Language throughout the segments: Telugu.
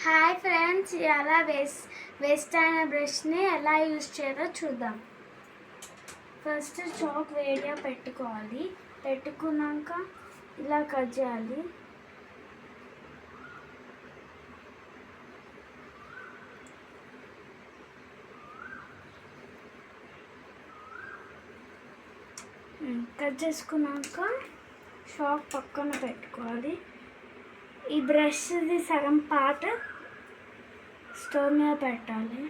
హాయ్ ఫ్రెండ్స్, ఎలా వేస్ట్ అయిన బ్రష్ని ఎలా యూజ్ చేయాలో చూద్దాం. ఫస్ట్ చాక్ వేడిగా పెట్టుకోవాలి. పెట్టుకున్నాక ఇలా కట్ చేయాలి. కట్ చేసుకున్నాక చాక్ పక్కన పెట్టుకోవాలి. ఈ బ్రష్ది సగం పార్ట్ స్టవ్ మీద పెట్టాలి.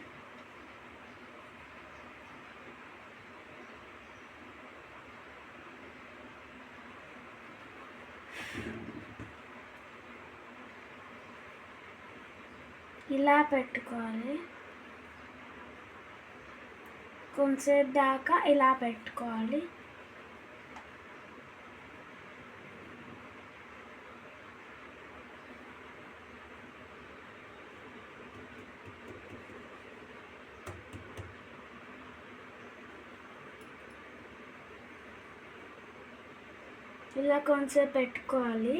ఇలా పెట్టుకోవాలి. కొంచెంసేపు దాకా ఇలా పెట్టుకోవాలి. ఇలా కొంచెంసేపు పెట్టుకోవాలి.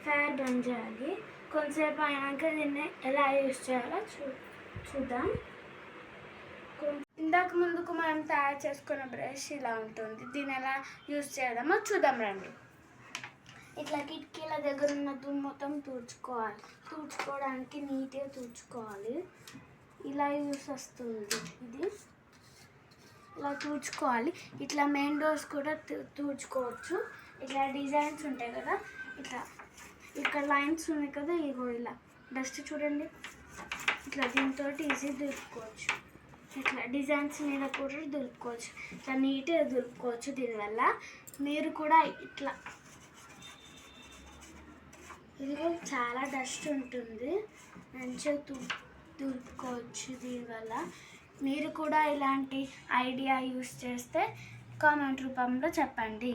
ఫ్యాన్ బంద్ చేయాలి. కొంచెంసేపు అయినాక దీన్ని ఎలా యూజ్ చేయాలో చూద్దాం. ఇందాక ముందుకు మనం తయారు చేసుకున్న బ్రష్ ఇలా ఉంటుంది. దీన్ని ఎలా యూజ్ చేద్దామో చూద్దాం రండి. ఇట్లా కిటికీల దగ్గర ఉన్న దుమ్ము మొత్తం తుడుచుకోవడానికి నీట్గా తుడుచుకోవాలి. ఇలా యూజ్ వస్తుంది. ఇది ఇలా తుడుచుకోవాలి. ఇట్లా మెయిన్ డోర్స్ కూడా తుడుచుకోవచ్చు. ఇట్లా డిజైన్స్ ఉంటాయి కదా, ఇట్లా ఇక్కడ లైన్స్ ఉన్నాయి కదా, ఇగో ఇలా డస్ట్ చూడండి. ఇట్లా దీంతో ఈజీ దులుపుకోవచ్చు. ఇట్లా డిజైన్స్ మీద కూడా దులుపుకోవచ్చు. ఇట్లా నీట్గా దులుపుకోవచ్చు. దీనివల్ల మీరు కూడా ఇట్లా ఇదిగో చాలా డస్ట్ ఉంటుంది, మంచిగా దులుపుకోవచ్చు. దీనివల్ల మీరు కూడా ఇలాంటి ఐడియా యూస్ చేస్తే కామెంట్ రూపంలో చెప్పండి.